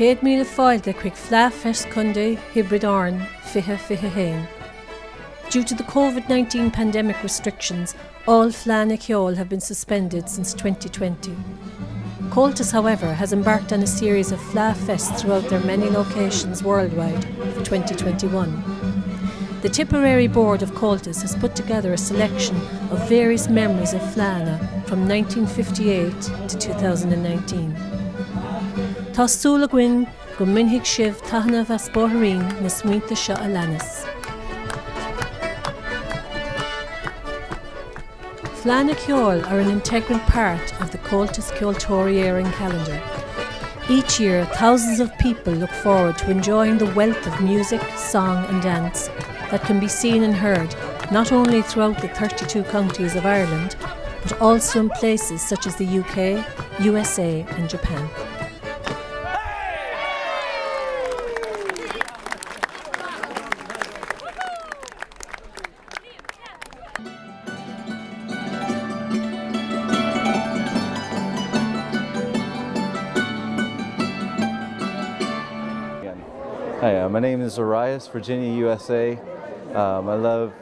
Céad míle fáilte chuig FleadhFest Cunday Hybrid Arn Fiche Hain. Due to the COVID-19 pandemic restrictions, all Fleadh Cheoil have been suspended since 2020. Comhaltas, however, has embarked on a series of FleadhFests throughout their many locations worldwide for 2021. The Tipperary board of Comhaltas has put together a selection of various memories of Fleadh from 1958 to 2019. Tá súla guinn go minic sibh taitneamh a spóthraín na smaointe seo a leannas. Fleadh Cheoil are an integral part of the Comhaltas Ceoltóirí calendar. Each year, thousands of people look forward to enjoying the wealth of music, song and dance that can be seen and heard not only throughout the 32 counties of Ireland, but also in places such as the UK, USA and Japan. Hi, my name is Arias, Virginia, USA. My love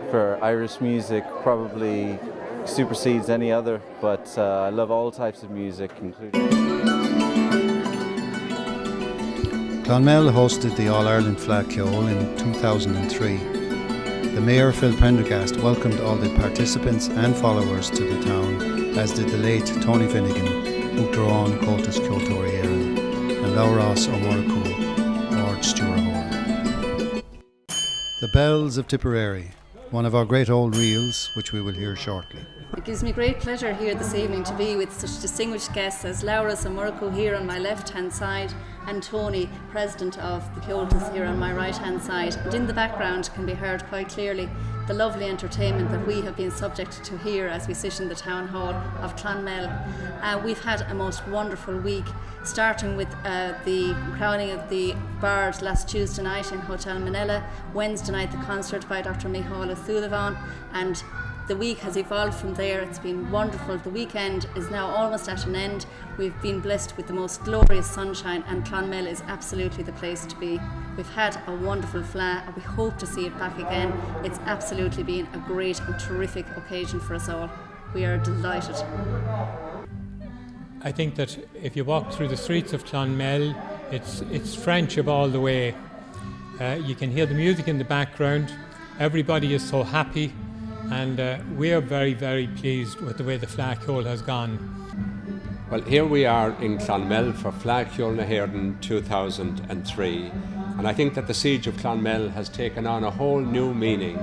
for Irish music probably supersedes any other, but I love all types of music, including... Clonmel hosted the All-Ireland Fleadh Cheoil in 2003. The Mayor, Phil Prendergast, welcomed all the participants and followers to the town, as did the late Tony Finnegan, Uachtarán Comhaltas Ceoltóirí and Lárás O'Murchú, The Bells of Tipperary, one of our great old reels, which we will hear shortly. It gives me great pleasure here this evening to be with such distinguished guests as Lárás O'Murchú here on my left-hand side and Tony, President of the Comhaltas, here on my right-hand side. And in the background can be heard quite clearly the lovely entertainment that we have been subject to here as we sit in the Town Hall of Clonmel. We've had a most wonderful week, starting with the crowning of the Bard last Tuesday night in Hotel Manila, Wednesday night the concert by Dr. Micheál O'Sullivan, and the week has evolved from there. It's been wonderful. The weekend is now almost at an end. We've been blessed with the most glorious sunshine, and Clonmel is absolutely the place to be. We've had a wonderful Fleadh and we hope to see it back again. It's absolutely been a great and terrific occasion for us all. We are delighted. I think that if you walk through the streets of Clonmel, it's friendship all the way. You can hear the music in the background. Everybody is so happy. And we are very, very pleased with the way the Fleadh Cheoil has gone. Well, here we are in Clonmel for Fleadh Cheoil na hÉireann 2003, and I think that the siege of Clonmel has taken on a whole new meaning.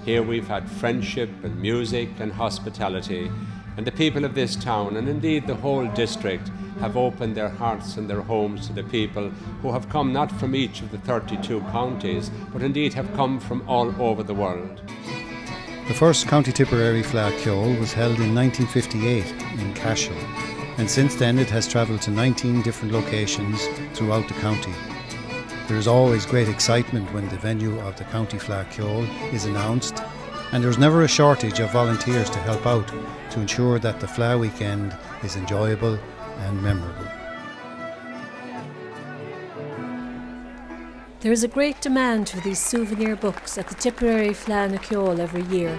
Here we've had friendship and music and hospitality, and the people of this town, and indeed the whole district, have opened their hearts and their homes to the people who have come not from each of the 32 counties, but indeed have come from all over the world. The first County Tipperary Fleadh Cheoil was held in 1958 in Cashel, and since then it has travelled to 19 different locations throughout the county. There is always great excitement when the venue of the County Fleadh Cheoil is announced, and there is never a shortage of volunteers to help out to ensure that the Fleadh weekend is enjoyable and memorable. There is a great demand for these souvenir books at the Tipperary Fleadh Cheoil every year,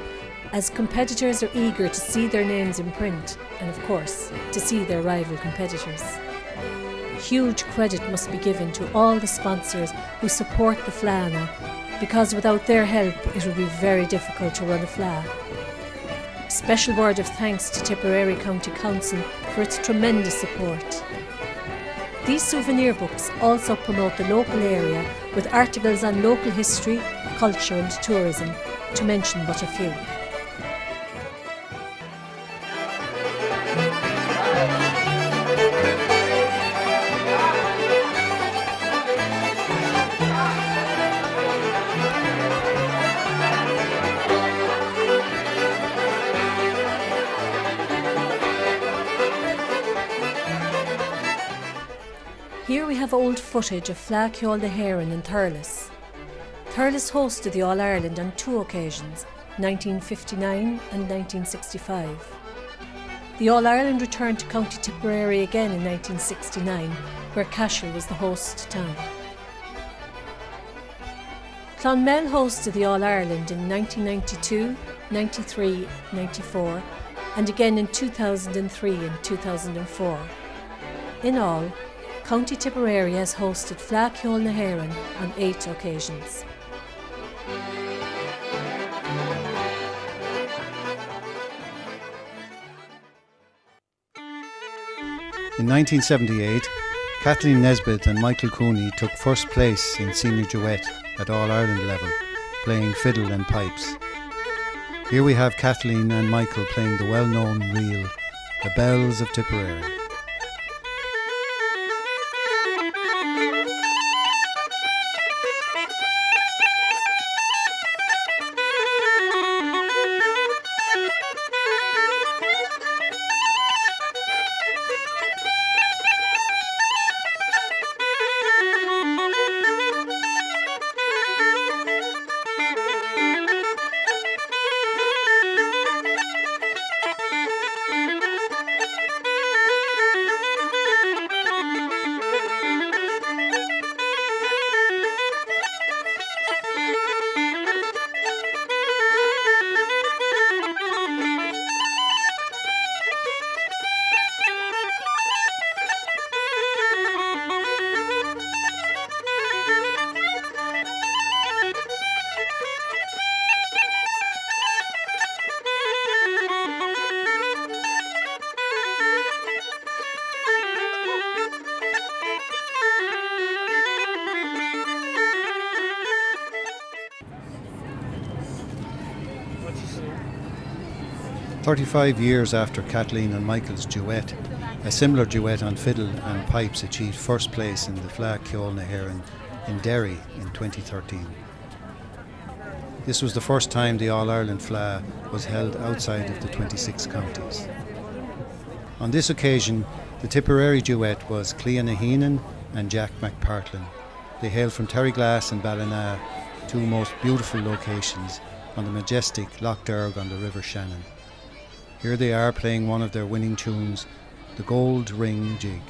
as competitors are eager to see their names in print and, of course, to see their rival competitors. Huge credit must be given to all the sponsors who support the Fleadh, because without their help it would be very difficult to run a Fleadh. Special word of thanks to Tipperary County Council for its tremendous support. These souvenir books also promote the local area with articles on local history, culture and tourism, to mention but a few. Here we have old footage of Fleadh Cheoil na hÉireann in Thurles. Thurles hosted the All-Ireland on two occasions, 1959 and 1965. The All-Ireland returned to County Tipperary again in 1969, where Cashel was the host town. Clonmel hosted the All-Ireland in 1992, 93, 94, and again in 2003 and 2004. In all, County Tipperary has hosted Fleadh Cheoil na hÉireann on 8 occasions. In 1978, Kathleen Nesbitt and Michael Cooney took first place in senior duet at All-Ireland level, playing fiddle and pipes. Here we have Kathleen and Michael playing the well-known reel, The Bells of Tipperary. "35 years after Kathleen and Michael's duet, a similar duet on fiddle and pipes achieved first place in the Fleadh Cheoil na hÉireann in Derry in 2013. This was the first time the All-Ireland Fleadh was held outside of the 26 counties. On this occasion, the Tipperary duet was Clea na Heenan and Jack McPartlin. They hail from Terryglass and Ballina, two most beautiful locations on the majestic Lough Derg on the River Shannon. Here they are playing one of their winning tunes, the Gold Ring Jig.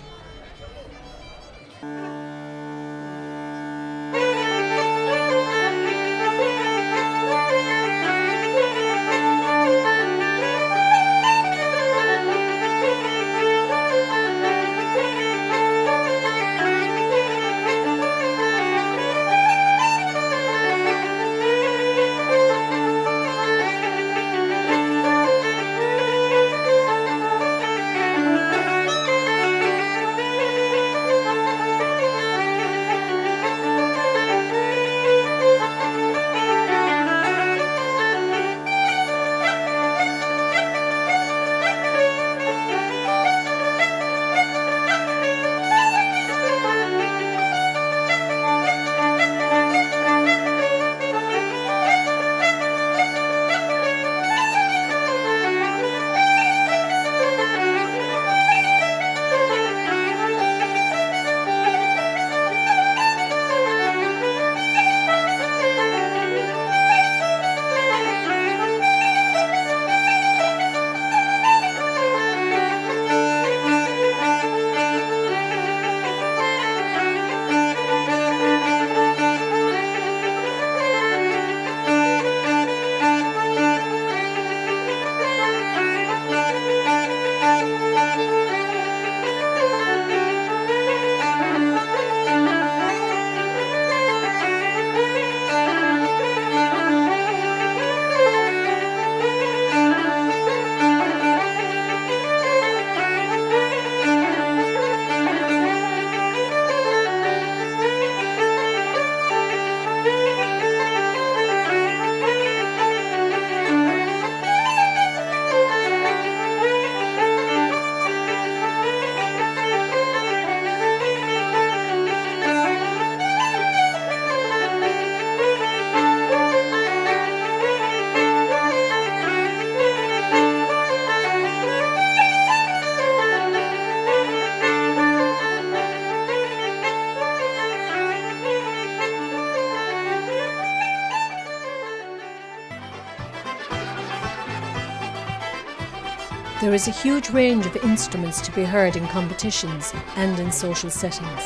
There is a huge range of instruments to be heard in competitions and in social settings.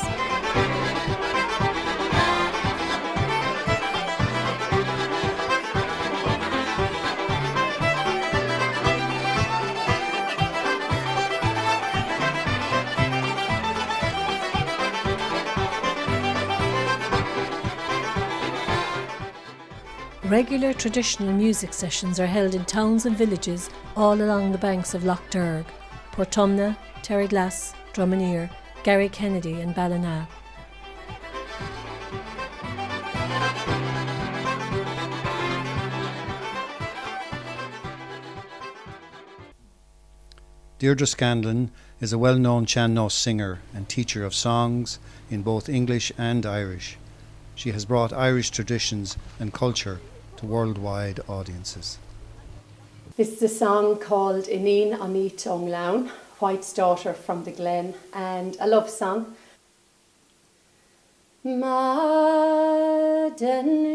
Regular traditional music sessions are held in towns and villages all along the banks of Lough Derg, Portumna, Terryglass, Drumineer, Gary Kennedy and Ballina. Deirdre Scanlon is a well-known Sean-Nós singer and teacher of songs in both English and Irish. She has brought Irish traditions and culture to worldwide audiences. This is a song called Ineen Amit Ong Laun, White's Daughter from the Glen, and a love song. Maden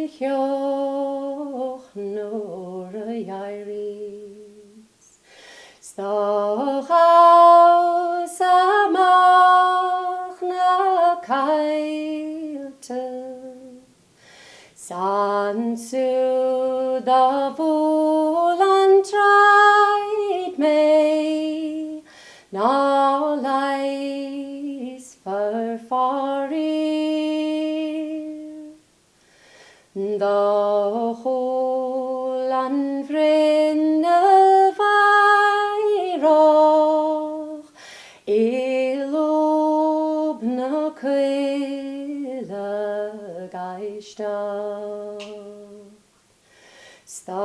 hioch nor a iris, stochaus amach na kailte, Sansu da volan tried me, na lies verfarir. Da holan vrenne vairoch, ilob na quilla geistach. Stalas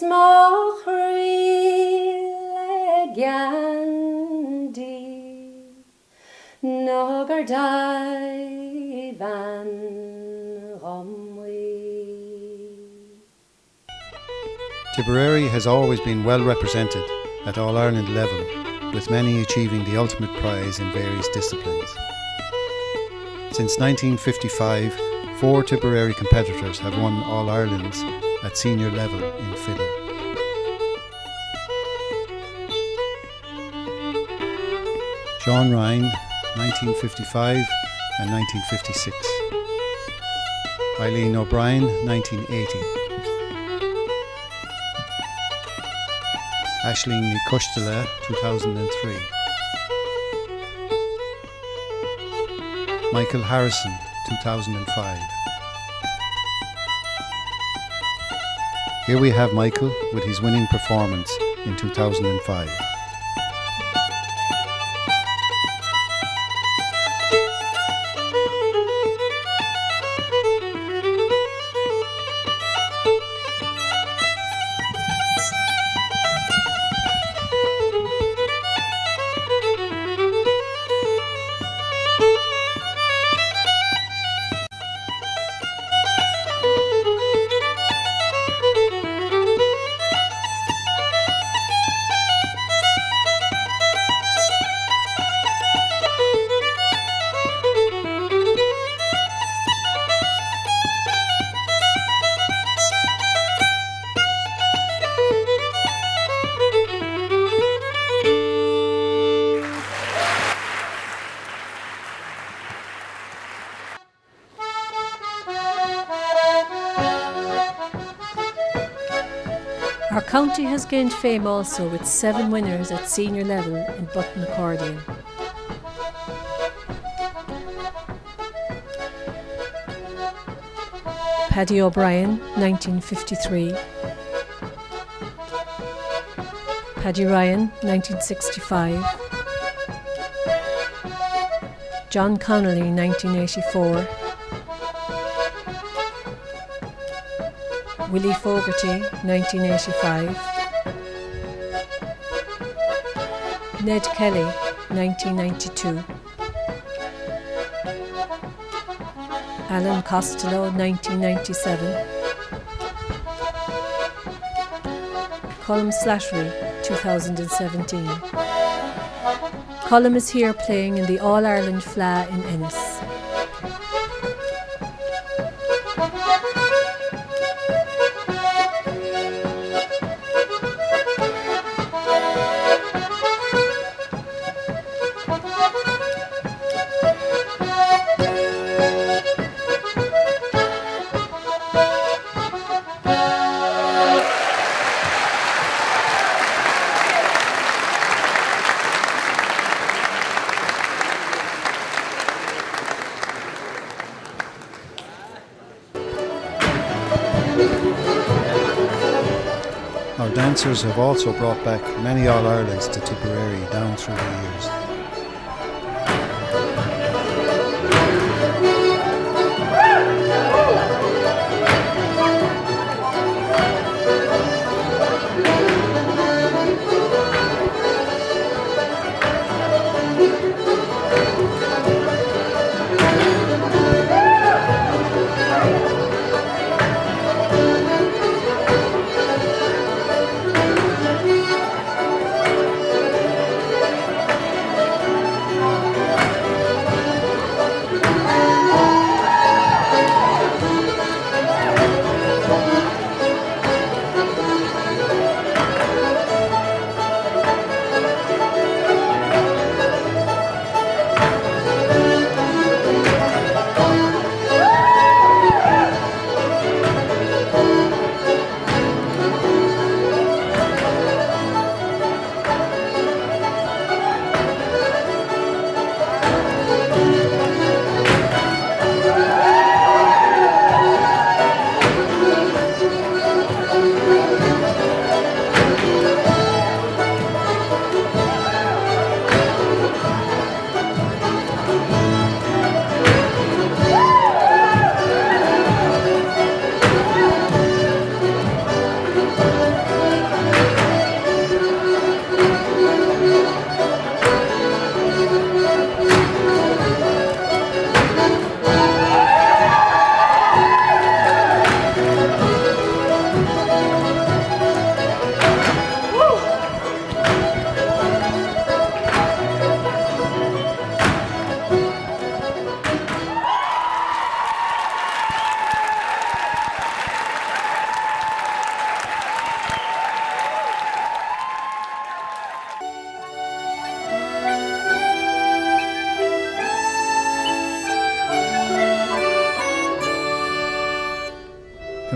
machrile gandhi, nogar dai van romwi. Tipperary has always been well represented at All-Ireland level, with many achieving the ultimate prize in various disciplines. Since 1955, 4 Tipperary competitors have won All-Irelands at senior level in fiddle. Sean Ryan, 1955 and 1956. Eileen O'Brien, 1980. Aisling Ní Custala, 2003. Michael Harrison, 2005. Here we have Michael with his winning performance in 2005. Our county has gained fame also with 7 winners at senior level in button accordion. Paddy O'Brien, 1953. Paddy Ryan, 1965. John Connolly, 1984. Willie Fogarty, 1985. Ned Kelly, 1992. Alan Costello, 1997. Colm Slattery, 2017. Colm is here playing in the All-Ireland Fleadh in Ennis. Our dancers have also brought back many All-Irelands to Tipperary down through the years.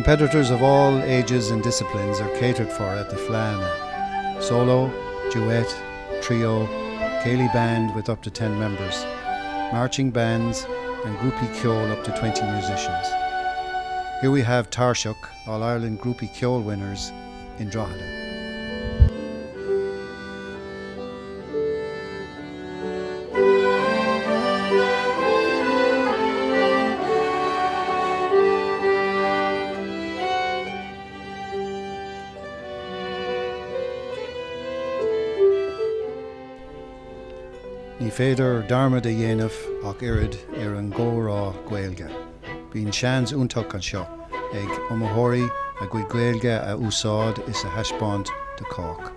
Competitors of all ages and disciplines are catered for at the Fleadh. Solo, duet, trio, céilí band with up to 10 members, marching bands and groupie Cheoil up to 20 musicians. Here we have Taoiseach, All-Ireland groupie Cheoil winners in Drogheda. Ní féidir darmad a dhéanamh ach irid ar an ggórá Gaeilge. Bhíonn seans iontach an seo ag iomaitheoirí a gcuid Gaeilge a úsáid is a heispáint de Cork.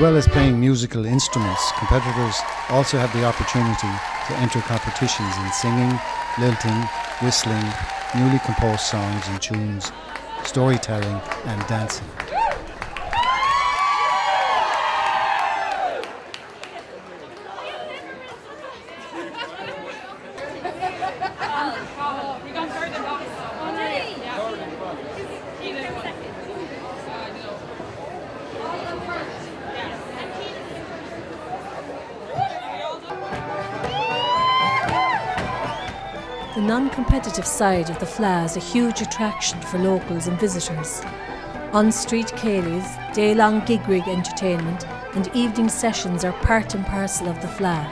well as playing musical instruments, competitors also have the opportunity to enter competitions in singing, lilting, whistling, newly composed songs and tunes, storytelling and dancing. The non-competitive side of the Fleadh is a huge attraction for locals and visitors. On-street céilís, day-long gig rig entertainment and evening sessions are part and parcel of the Fleadh.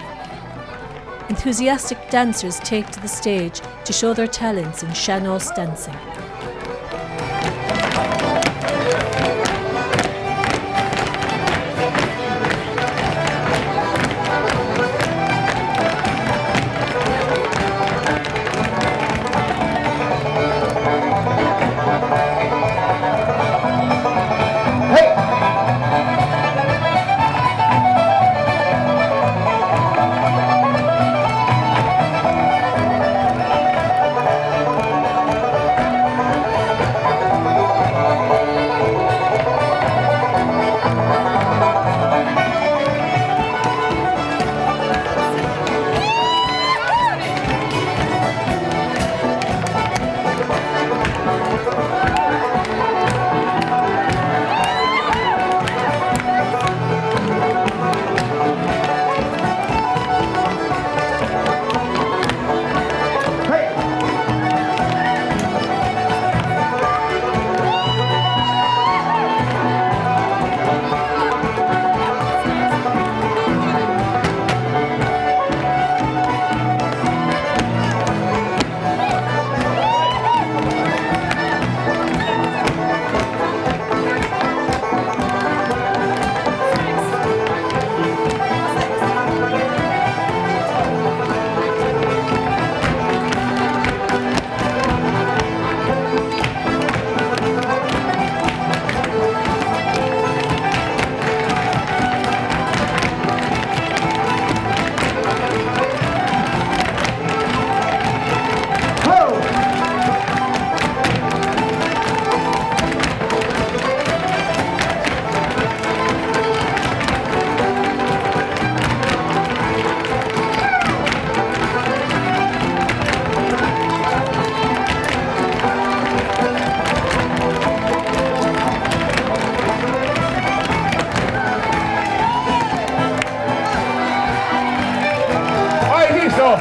Enthusiastic dancers take to the stage to show their talents in sean-nós dancing.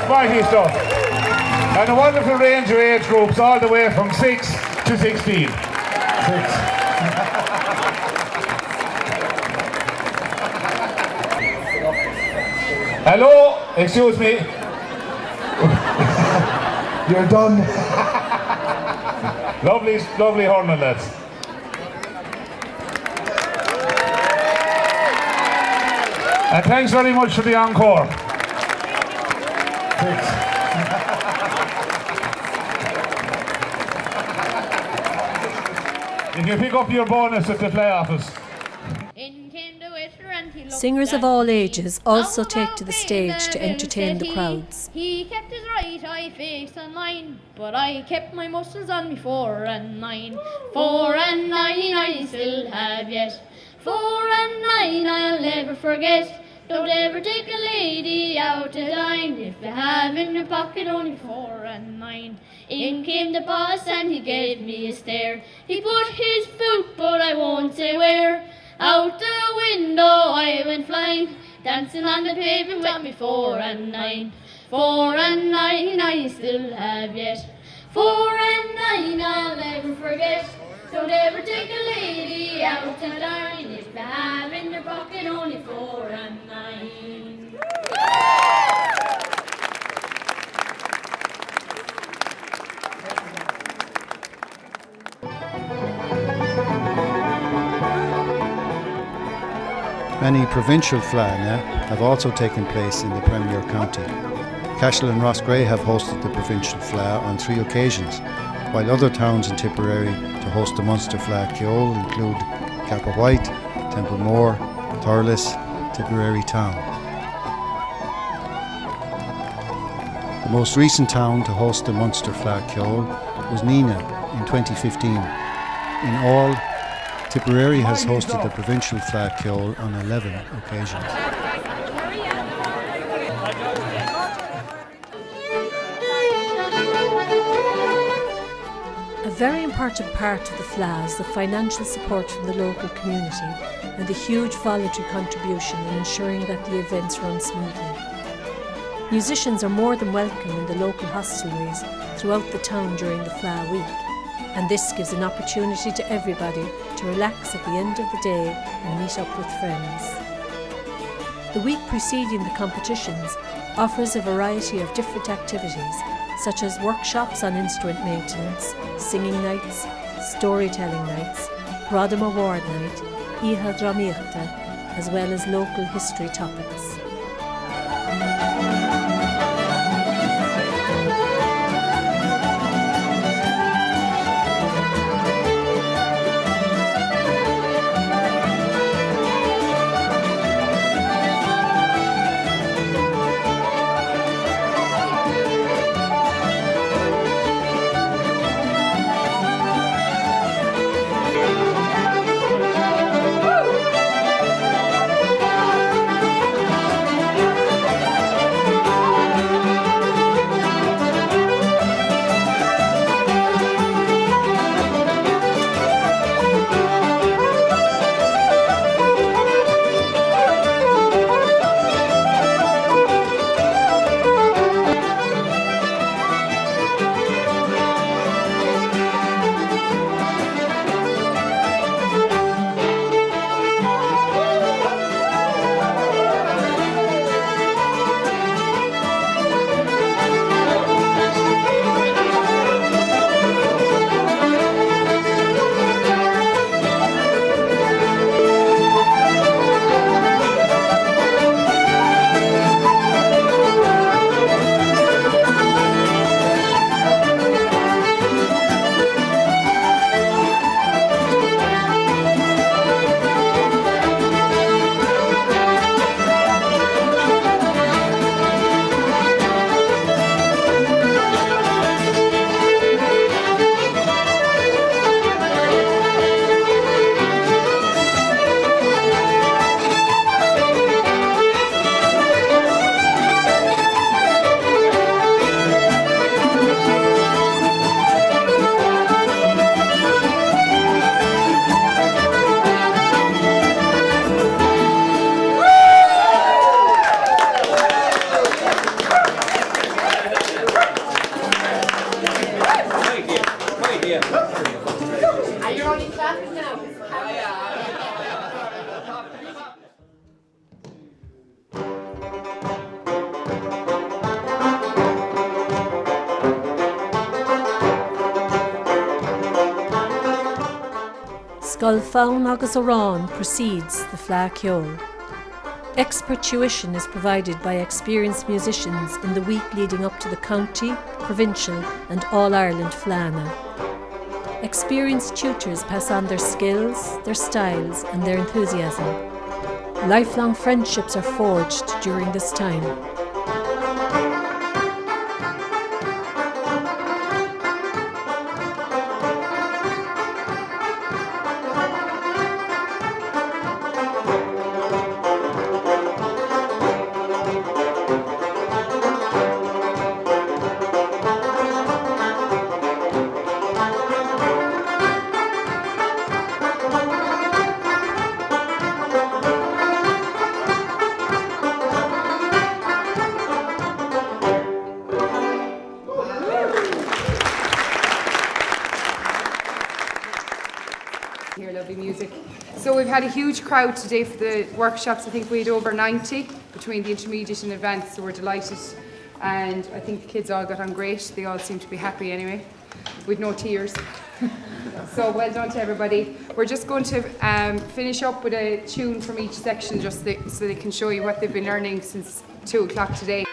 Mighty stuff. And a wonderful range of age groups, all the way from 6 to 16. 6. Hello, excuse me. You're done. lovely hurling, lads. And thanks very much for the encore. You can pick up your bonus at the play office. Singers of all ages also take to the stage to entertain the crowds. He kept his right eye fixed on mine, but I kept my muscles on me 4 and 9. 4 and 9 I still have yet. 4 and 9 I'll never forget. Don't ever take a lady out to dine if you have in your pocket only 4 and 9. In came the boss and he gave me a stare. He put his foot, but I won't say where. Out the window I went flying, dancing on the pavement with me 4 and 9. 4 and 9 I still have yet. 4 and 9 I'll never forget. Don't ever take a lady out to dine if you have in your pocket only 4 and 9. Many provincial Fleadh have also taken place in the Premier County. Cashel and Roscrea have hosted the Provincial Fleadh on 3 occasions, while other towns in Tipperary to host the Munster Fleadh Cheoil include White, Templemore, Thurles, Tipperary town. The most recent town to host the Munster Fleadh Cheoil was Nina in 2015. In all, Tipperary has hosted the Provincial Fleadh Cheoil on 11 occasions. A very important part of the Fleadh is the financial support from the local community and the huge voluntary contribution in ensuring that the events run smoothly. Musicians are more than welcome in the local hostelries throughout the town during the Fleadh week, and this gives an opportunity to everybody to relax at the end of the day and meet up with friends. The week preceding the competitions offers a variety of different activities, such as workshops on instrument maintenance, singing nights, storytelling nights, Rodham Award Night, Iha Dramirta, as well as local history topics. Scolfán agus Arán precedes the Fleadh Cheoil. Expert tuition is provided by experienced musicians in the week leading up to the county, provincial and All-Ireland Fleadhna. Experienced tutors pass on their skills, their styles and their enthusiasm. Lifelong friendships are forged during this time. So we've had a huge crowd today for the workshops. I think we had over 90 between the intermediate and advanced, so we're delighted. And I think the kids all got on great. They all seem to be happy anyway, with no tears. So well done to everybody. We're just going to finish up with a tune from each section just so they can show you what they've been learning since 2 o'clock today.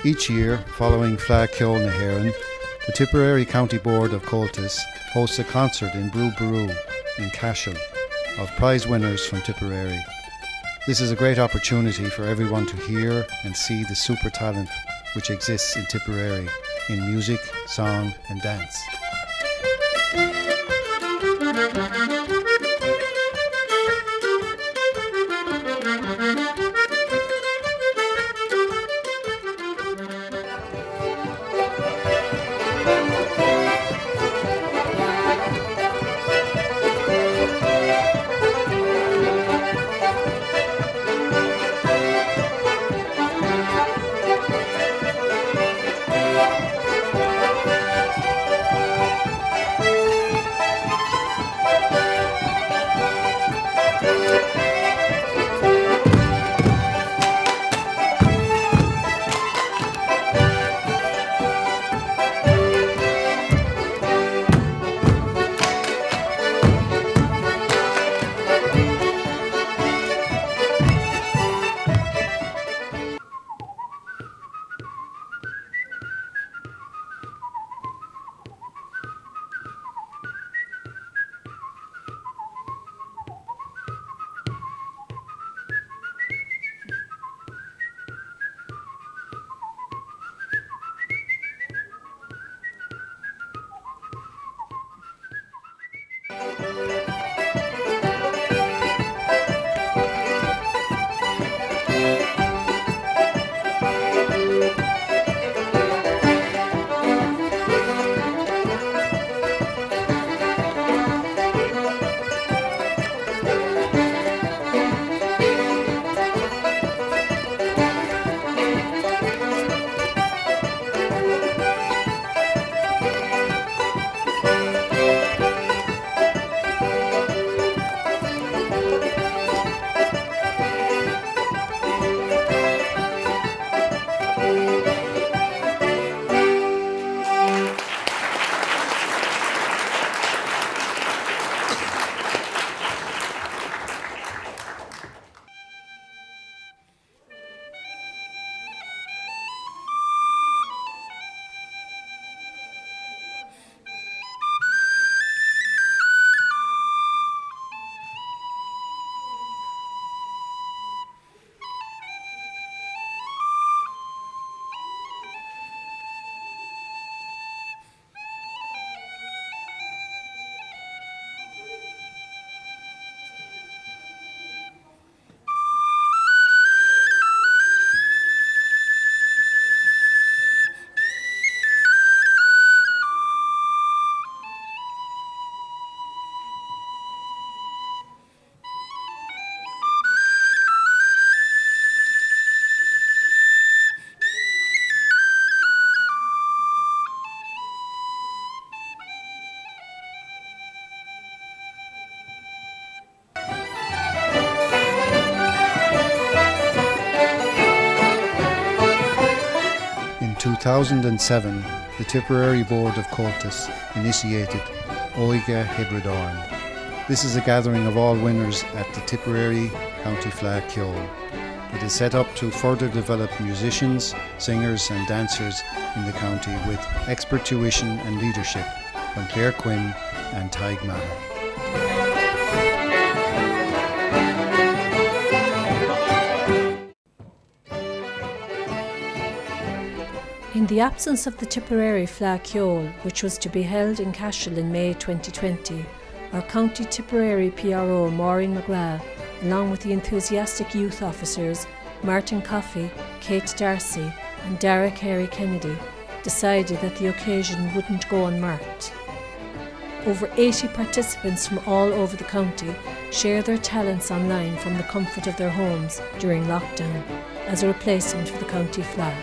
Each year, following Fleadh Cheoil na hÉireann, the Tipperary County Board of Comhaltas hosts a concert in Brú Barú in Cashel of prize winners from Tipperary. This is a great opportunity for everyone to hear and see the super talent which exists in Tipperary in music, song and dance. In 2007, the Tipperary Board of Comhaltas initiated Oige Hibredorn. This is a gathering of all winners at the Tipperary County Fleadh Cheoil. It is set up to further develop musicians, singers and dancers in the county with expert tuition and leadership from Claire Quinn and Tig Maher. In the absence of the Tipperary Fleadh Cheoil, which was to be held in Cashel in May 2020, our County Tipperary PRO Maureen McGrath, along with the enthusiastic youth officers Martin Coffey, Kate Darcy and Dara Carey Kennedy, decided that the occasion wouldn't go unmarked. Over 80 participants from all over the county share their talents online from the comfort of their homes during lockdown as a replacement for the County Fleadh.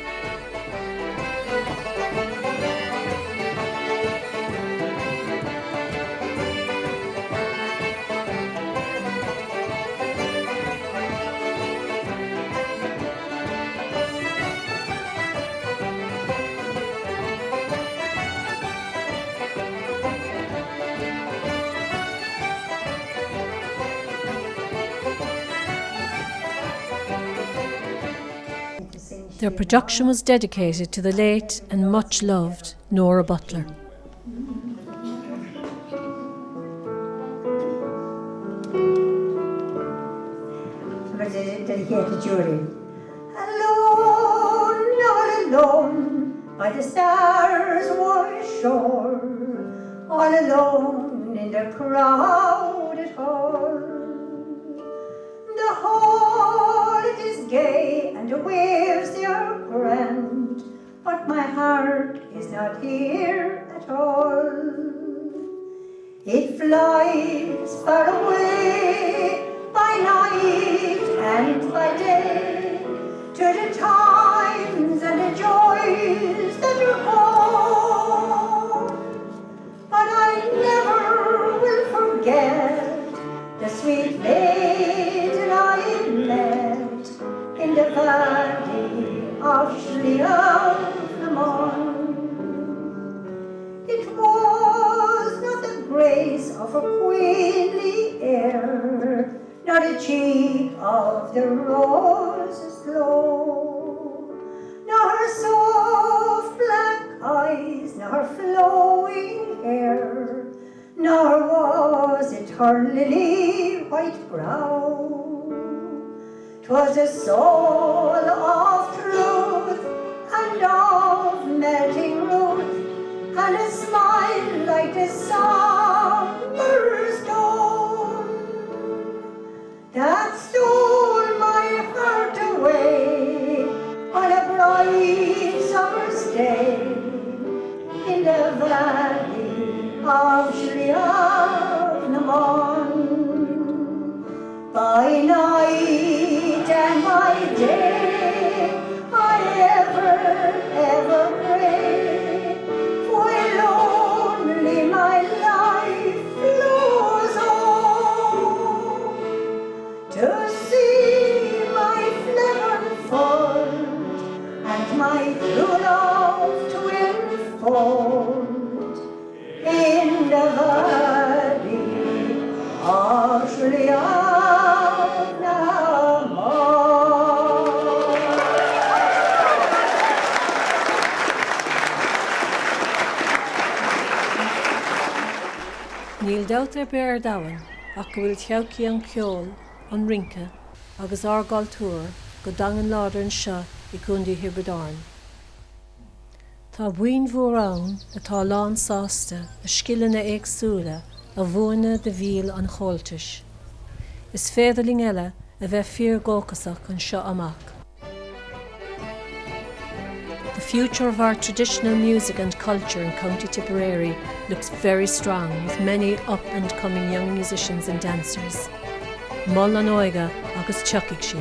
Their production was dedicated to the late and much loved Nora Butler. Dedicated Judy. Alone, all alone, by the stars' white shore, all alone in the crowded hall. The hall it is gay and the waves they are grand, but my heart is not here at all. It flies far away by night and by day, to the times and the joys that are gone. But I never will forget the sweet maiden I met in the valley of Fleadh. It was not the grace of a queenly air, nor the cheek of the roses glow, nor her soft black eyes, nor her flowing hair, nor was it her lily white brow. 'Twas a soul of truth and of melting ruth, and a smile like the summer's dawn, that stole my heart away on a bright summer's day in the valley of Fleadh. By night and by day I ever pray, for lonely my life flows on, to see my flag unfold and my true love to enfold in the valley of Fleadh. Níl doubt bear dawan, ach go bhfuil teauci an ceol, an rinca, agus argáiltúr go dangan láidir an seo I gúndí Hibredáin. Tá bhuain mhórán atá lán sásta a scileanna éagsúla a bhuana de bhíl an chomhaltais. Is féidirling eile a bheith fíorgócasach an seo amach. The future of our traditional music and culture in County Tipperary looks very strong, with many up-and-coming young musicians and dancers. Mull an óige agus teochaigh sí.